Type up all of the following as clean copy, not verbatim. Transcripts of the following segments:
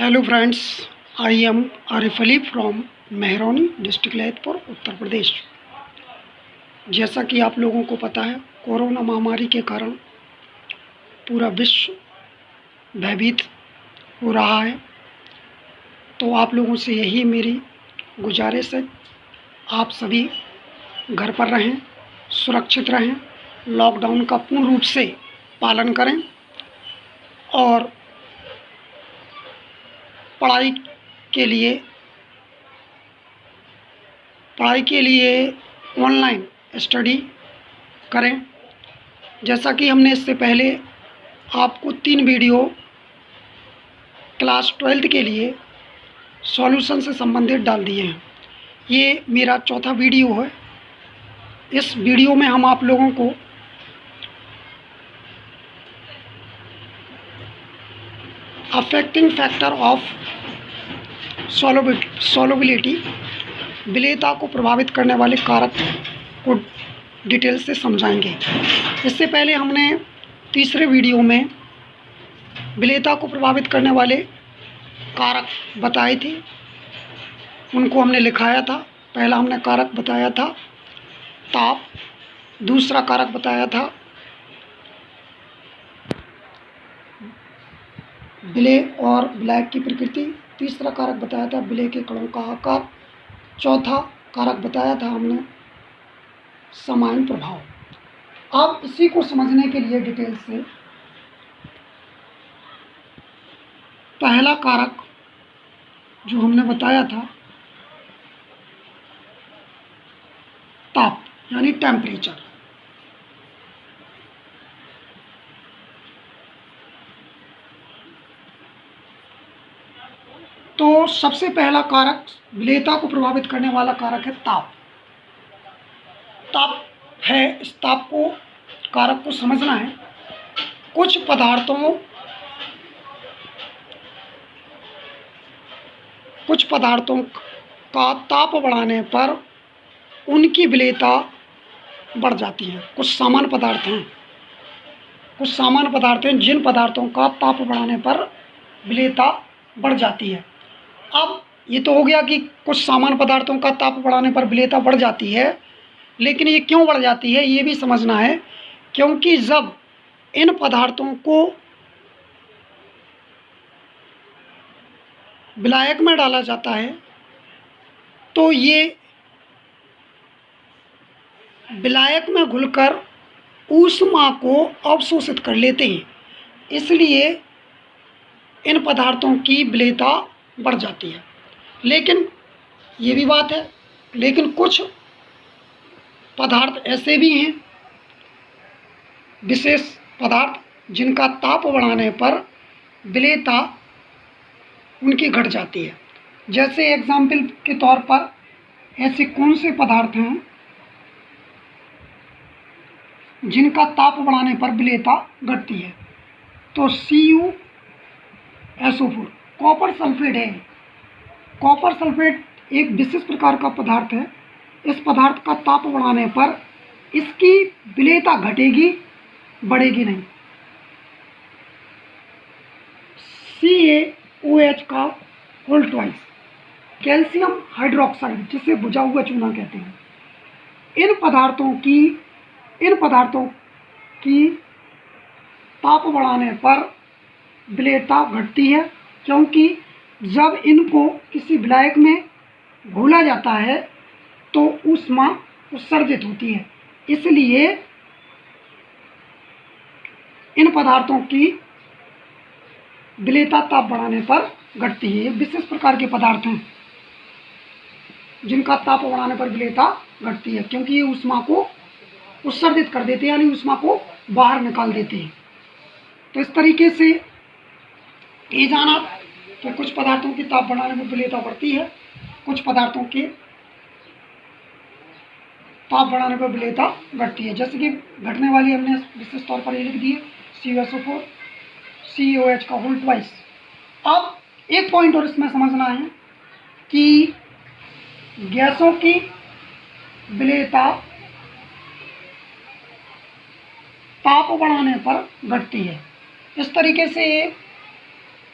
Hello friends, I am Arif Ali from Mehrauni district Lalitpur Uttar Pradesh. जैसा कि आप लोगों को पता है, कोरोना महामारी के कारण पूरा विश्व भयभीत हो रहा है। तो आप लोगों से यही मेरी गुजारिश है, आप सभी घर पर रहें, सुरक्षित रहें, लॉकडाउन का पूर्ण रूप से पालन करें और पढ़ाई के लिए ऑनलाइन स्टडी करें। जैसा कि हमने इससे पहले आपको 3 वीडियो क्लास 12th के लिए सॉल्यूशन से संबंधित डाल दिए हैं। ये मेरा चौथा वीडियो है। इस वीडियो में हम आप लोगों को अफेक्टिंग फैक्टर ऑफ सॉल्युबिलिटी, विलेयता को प्रभावित करने वाले कारक को डिटेल से समझाएंगे। इससे पहले हमने तीसरे वीडियो में विलेयता को प्रभावित करने वाले कारक बताए थे, उनको हमने लिखाया था। पहला हमने कारक बताया था ताप, दूसरा कारक बताया था विलेय और विलायक की प्रकृति, तीसरा कारक बताया था विलेय के कणों का आकार, चौथा कारक बताया था हमने समायन प्रभाव। अब इसी को समझने के लिए डिटेल से पहला कारक जो हमने बताया था ताप यानी टेम्परेचर। तो सबसे पहला कारक विलेयता को प्रभावित करने वाला कारक है ताप। ताप है, इस ताप को कारक को समझना है। कुछ पदार्थों का ताप बढ़ाने पर उनकी विलेयता बढ़ जाती है। कुछ सामान्य पदार्थ हैं जिन पदार्थों का ताप बढ़ाने पर विलेयता बढ़ जाती है। अब ये तो हो गया कि कुछ सामान्य पदार्थों का ताप बढ़ाने पर विलेयता बढ़ जाती है, लेकिन ये क्यों बढ़ जाती है ये भी समझना है। क्योंकि जब इन पदार्थों को विलायक में डाला जाता है तो ये विलायक में घुलकर ऊष्मा को अवशोषित कर लेते हैं, इसलिए इन पदार्थों की विलेयता बढ़ जाती है। लेकिन ये भी बात है, लेकिन कुछ पदार्थ ऐसे भी हैं, विशेष पदार्थ जिनका ताप बढ़ाने पर विलेयता उनकी घट जाती है। जैसे एग्जाम्पल के तौर पर ऐसे कौन से पदार्थ हैं जिनका ताप बढ़ाने पर विलेयता घटती है? तो CuSO4 कॉपर सल्फेट है। कॉपर सल्फेट एक विशेष प्रकार का पदार्थ है। इस पदार्थ का ताप बढ़ाने पर इसकी विलेयता घटेगी, बढ़ेगी नहीं। CaOH का होल ट्वाइस, कैल्शियम हाइड्रोक्साइड जिसे बुझा हुआ चूना कहते हैं। इन पदार्थों की ताप बढ़ाने पर विलेयता घटती है, क्योंकि जब इनको किसी विलायक में घोला जाता है तो ऊष्मा उत्सर्जित होती है, इसलिए इन पदार्थों की विलेयता ताप बढ़ाने पर घटती है। ये विशेष प्रकार के पदार्थ हैं जिनका ताप बढ़ाने पर विलेयता घटती है, क्योंकि ये ऊष्मा को उत्सर्जित कर देते हैं, यानी ऊष्मा को बाहर निकाल देते हैं। तो इस तरीके से ये जाना कि कुछ पदार्थों की ताप बढ़ाने पर विलेयता बढ़ती है, कुछ पदार्थों के ताप बढ़ाने पर विलेयता घटती है। जैसे कि घटने वाली हमने विशेष तौर पर ये लिख दी है CuSO4, CaOH का होल ट्वाइस। अब एक पॉइंट और इसमें समझना है कि गैसों की विलेयता ताप बढ़ाने पर घटती है। इस तरीके से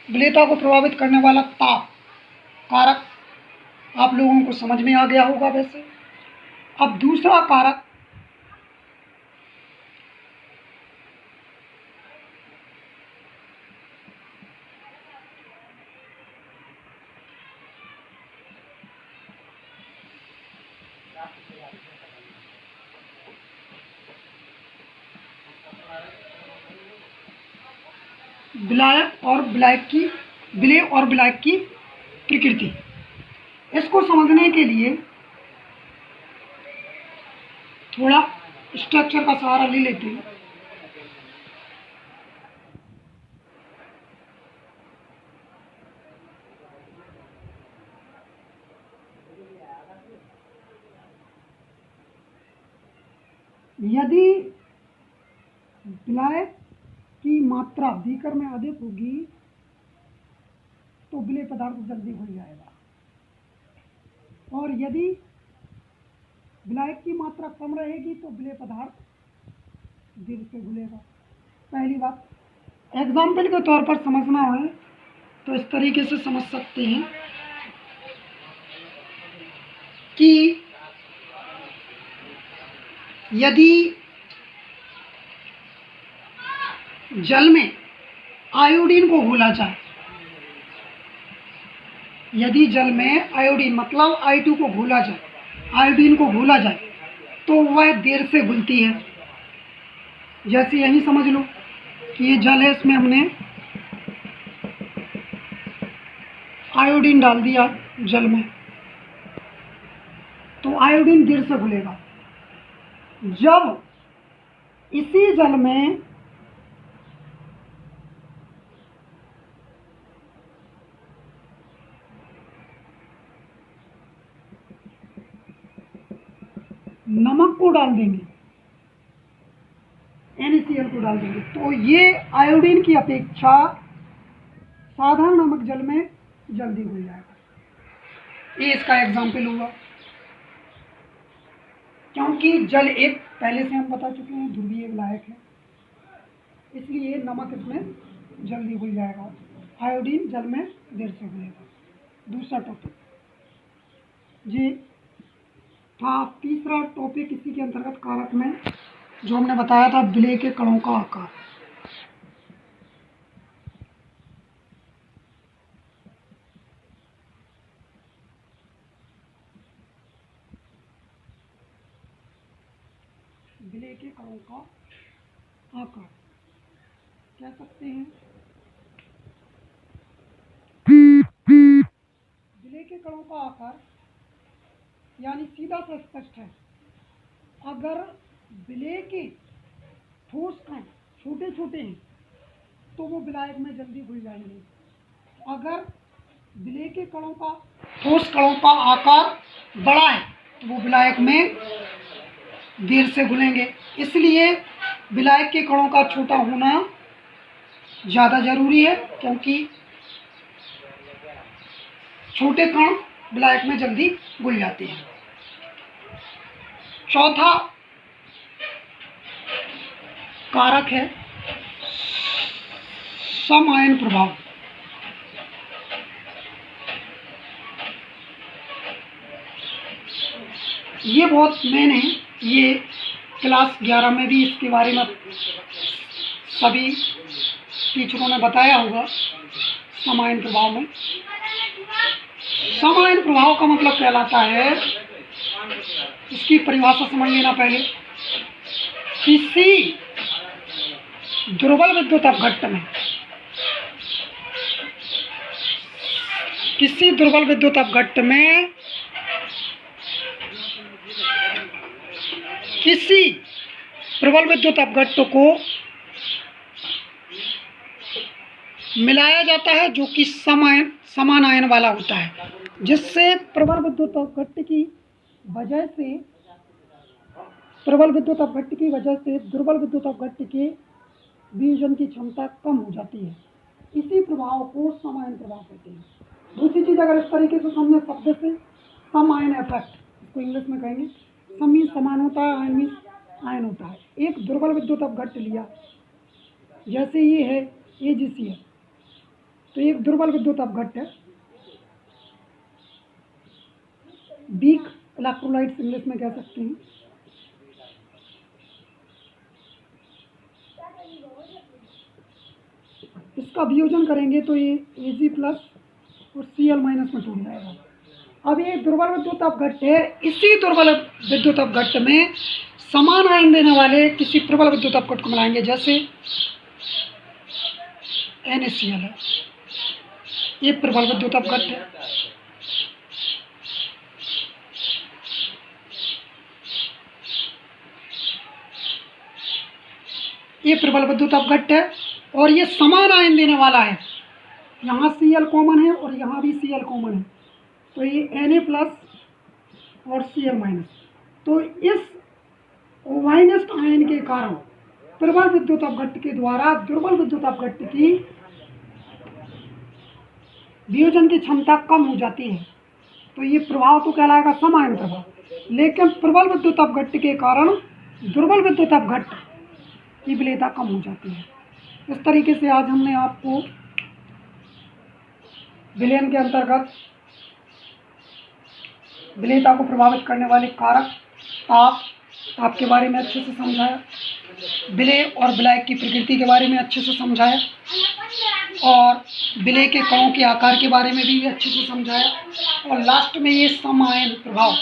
विलेयता को प्रभावित करने वाला ताप कारक आप लोगों को समझ में आ गया होगा वैसे। अब दूसरा कारक विलेय और विलायक की प्रकृति। इसको समझने के लिए थोड़ा स्ट्रक्चर का सहारा ले लेते हैं। यदि विलायक की मात्रा बीकर में अधिक होगी तो विलेय पदार्थ जल्दी घुल जाएगा, और यदि विलायक की मात्रा कम रहेगी तो विलेय पदार्थ देर से घुलेगा। पहली बात, एग्जाम्पल के तौर पर समझना है तो इस तरीके से समझ सकते हैं कि यदि जल में आयोडीन को घोला जाए, यदि जल में आयोडीन मतलब I2 को घोला जाए, आयोडीन को घोला जाए, तो वह देर से घुलती है। जैसे यही समझ लो कि ये जल है, इसमें हमने आयोडीन डाल दिया जल में, तो आयोडीन देर से घुलेगा। जब इसी जल में नमक को डाल देंगे, NaCl को डाल देंगे, तो ये आयोडीन की अपेक्षा साधारण नमक जल में जल्दी घुल जाएगा। ये इसका एग्जाम्पल हुआ, क्योंकि जल एक पहले से हम बता चुके हैं ध्रुवीय विलायक है, इसलिए नमक इसमें जल्दी घुल जाएगा, आयोडीन जल में देर से घुलेगा। दूसरा टॉपिक जी था। तीसरा टॉपिक इसी के अंतर्गत कारक में जो हमने बताया था, विलेय के कणों का आकार। विलेय के कणों का आकार कह सकते हैं। विलेय के कणों का आकार यानी सीधा सा स्पष्ट है, अगर विलेय के ठोस कण छोटे छोटे हैं तो वो विलायक में जल्दी घुल जाएंगे। अगर विलेय के कणों का ठोस कणों का आकार बड़ा है तो वो विलायक में देर से घुलेंगे। इसलिए विलायक के कणों का छोटा होना ज़्यादा जरूरी है, क्योंकि छोटे कण विलायक में जल्दी घुल जाते हैं। चौथा कारक है सम आयन प्रभाव। ये बहुत मेन है, ये क्लास 11 में भी इसके बारे में सभी टीचरों ने बताया होगा। सम आयन प्रभाव में सम आयन प्रभाव का मतलब कहलाता है, इसकी परिभाषा समझ लेना पहले। किसी दुर्बल विद्युत अपघट्ट में किसी दुर्बल विद्युत अपघट्ट में किसी प्रबल विद्युत अपघट्ट को मिलाया जाता है जो कि समान आयन वाला होता है, जिससे प्रबल विद्युत अपघट्ट की वजह से दुर्बल विद्युत अपघट्ट के वियोजन की क्षमता कम हो जाती है। इसी प्रभाव को सम आयन प्रभाव कहते हैं। दूसरी चीज अगर इस तरीके से समझे शब्द से, सम आयन इफेक्ट, इसको इंग्लिश में कहेंगे। सम मीन्स समान होता है, आयन मीन्स आयन होता है। एक दुर्बल विद्युत अपघट्ट लिया, जैसे ये है AgCl, तो ये एक दुर्बल विद्युत अपघट्ट है। वीक इलेक्ट्रोलाइट्स इंग्लिश में कह सकते हैं। इसका वियोजन करेंगे तो ये Ag+ और Cl- में टूट जाएगा। अब ये दुर्बल विद्युत अपघट्ट है। इसी दुर्बल विद्युत अपघट्ट में समान आयन देने वाले किसी प्रबल विद्युत अपघट्ट को मिलाएंगे, जैसे NaCl है, ये प्रबल विद्युत अपघट्ट है। ये प्रबल विद्युत अपघट्ट है और ये समान आयन देने वाला है। यहाँ Cl कॉमन है और यहाँ भी Cl कॉमन है, तो ये Na+ और Cl-। तो इस ओवाइनेस्ट आयन के कारण प्रबल विद्युत अपघट्ट के द्वारा दुर्बल विद्युत अपघट्ट की वियोजन की क्षमता कम हो जाती है। तो ये प्रभाव तो कहलाएगा सम आयन प्रभाव, लेकिन प्रबल विद्युत अपघट्ट के कारण दुर्बल विद्युत अपघट्ट की विलेयता कम हो जाती है। इस तरीके से आज हमने आपको विलयन के अंतर्गत विलेयता को प्रभावित करने वाले कारक ताप के बारे में अच्छे से समझाया, विलेय और विलायक की प्रकृति के बारे में अच्छे से समझाया, और विलेय के कणों के आकार के बारे में भी अच्छे से समझाया, और लास्ट में ये सम आयन प्रभाव,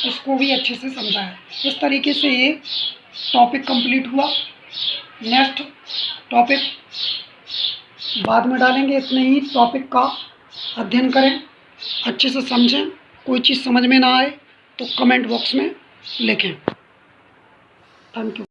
इसको भी अच्छे से समझाया। इस तरीके से ये टॉपिक कंप्लीट हुआ। नेक्स्ट टॉपिक बाद में डालेंगे। इतने ही टॉपिक का अध्ययन करें, अच्छे से समझें। कोई चीज़ समझ में ना आए तो कमेंट बॉक्स में लिखें। Thank you.